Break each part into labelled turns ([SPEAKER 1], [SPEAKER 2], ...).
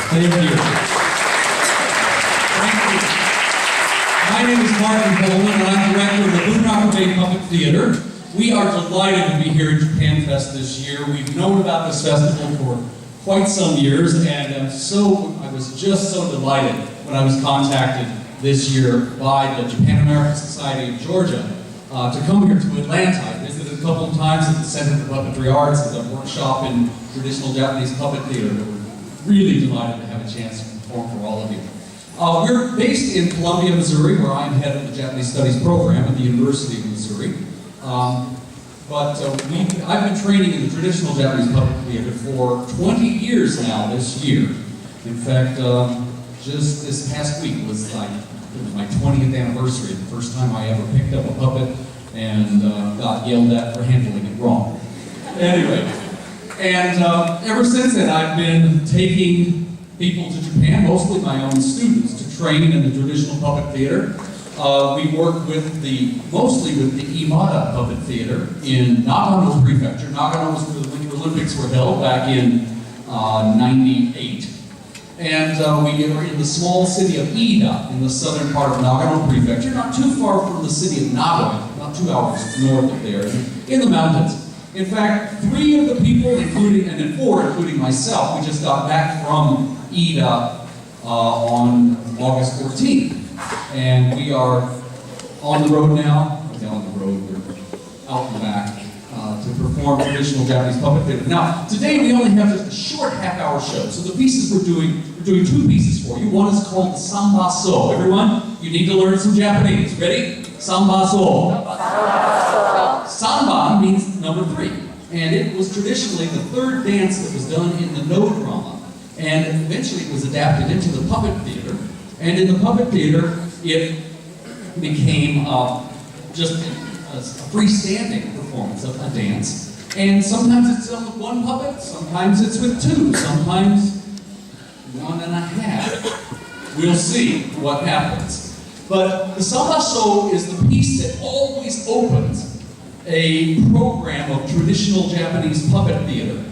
[SPEAKER 1] Thank you. Thank you. My name is Martin Coleman, and I'm director of the Boonrocker Bay Puppet Theater. We are delighted to be here at Japan Fest this year. We've known about this festival for quite some years, and I was just so delighted when I was contacted this year by the Japan American Society of Georgia to come here to Atlanta. I visited a couple of times at the Center for Puppetry Arts at a workshop in traditional Japanese puppet theater. We're really delighted to have a chance to perform for all of you. We're based in Columbia, Missouri, where I'm head of the Japanese Studies program at the University of Missouri. I've been training in the traditional Japanese puppet theater for 20 years now this year. In fact, just this past week was my 20th anniversary, the first time I ever picked up a puppet and got yelled at for handling it wrong. Anyway, and ever since then I've been taking people to Japan, mostly my own students, to train in the traditional puppet theater. We work mostly with the Imada Puppet Theater in Nagano Prefecture. Nagano was where the Winter Olympics were held back in '98. And we are in the small city of Ida in the southern part of Nagano Prefecture, not too far from the city of Nagoya, not 2 hours north of there, in the mountains. In fact, 3 of the people, and 4, including myself, we just got back from Ida on August 14th. And we are on the road now. We're out and back to perform traditional Japanese puppet theater. Now, today we only have just a short half-hour show. So the pieces we're doing 2 pieces for you. One is called the Sambaso. Everyone, you need to learn some Japanese. Ready? Sambaso. Sanban means number 3. And it was traditionally the 3rd dance that was done in the no drama. And eventually it was adapted into the puppet theater. And in the puppet theater, it became just a freestanding performance of a dance. And sometimes it's done with 1 puppet, sometimes it's with 2, sometimes 1.5. We'll see what happens. But the Sambaso is the piece that always opens a program of traditional Japanese puppet theater.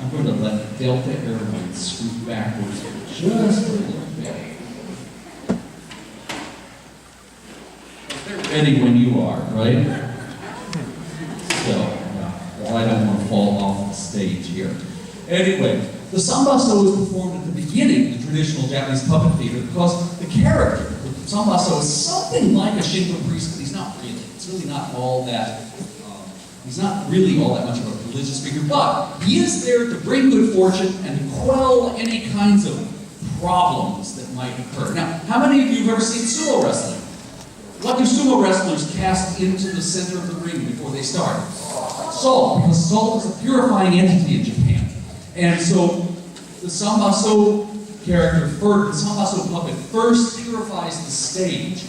[SPEAKER 1] I'm going to let Delta Airlines scoot backwards just a little bit. They're ready when you are, right? So, well, I don't want to fall off the stage here. Anyway, the Sambaso is performed at the beginning of the traditional Japanese puppet theater because the character of the Sambaso is something like a Shinto priest, but he's not really. It's really not all that. He's not really all that much of a religious figure, but he is there to bring good fortune and to quell any kinds of problems that might occur. Now, how many of you have ever seen sumo wrestling? What do sumo wrestlers cast into the center of the ring before they start? Salt, because salt is a purifying entity in Japan. And so the Sambaso character, the Sambaso puppet first purifies the stage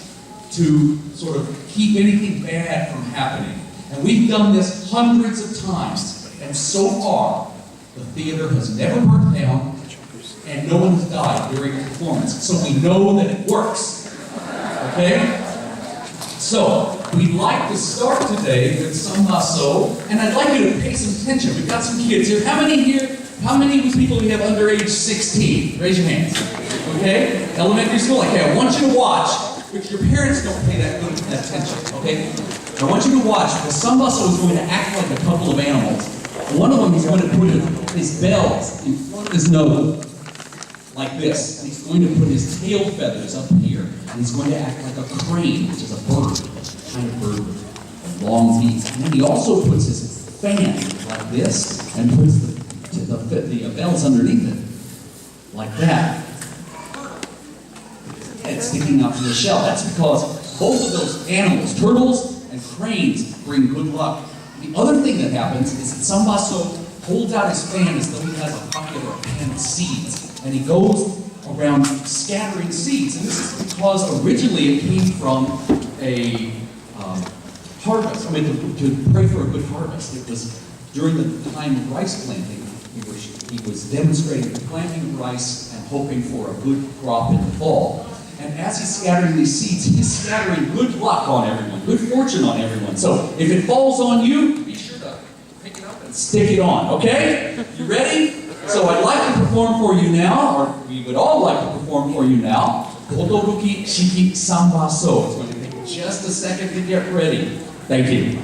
[SPEAKER 1] to sort of keep anything bad from happening. And we've done this hundreds of times, and so far, the theater has never burnt down, and no one has died during the performance. So we know that it works. Okay? So, we'd like to start today with Sambaso, and I'd like you to pay some attention. We've got some kids here. How many of you people we have under age 16? Raise your hands. Okay? Elementary school? Okay, I want you to watch, but your parents don't pay that good attention. Okay? I want you to watch, because Sambaso is going to act like a couple of animals. One of them is going to put his bells in front of his nose, like this. And he's going to put his tail feathers up here, and he's going to act like a crane, which is a bird, a kind of bird with long beaks. And then he also puts his fan like this, and puts the bells underneath it, like that. And sticking up to the shell. That's because both of those animals, turtles and cranes, bring good luck. The other thing that happens is that Sambaso holds out his fan as though he has a bucket or a pan of seeds, and he goes around scattering seeds. And this is because originally it came from a harvest. To pray for a good harvest. It was during the time of rice planting. He was demonstrating the planting of rice and hoping for a good crop in the fall. And as he's scattering these seeds, he's scattering good luck on everyone, good fortune on everyone. So if it falls on you, be sure to pick it up and stick it on, okay? You ready? So I'd like to perform for you now, or we would all like to perform for you now, Kotobuki Shiki Samba So. It's going to take just a second to get ready. Thank you.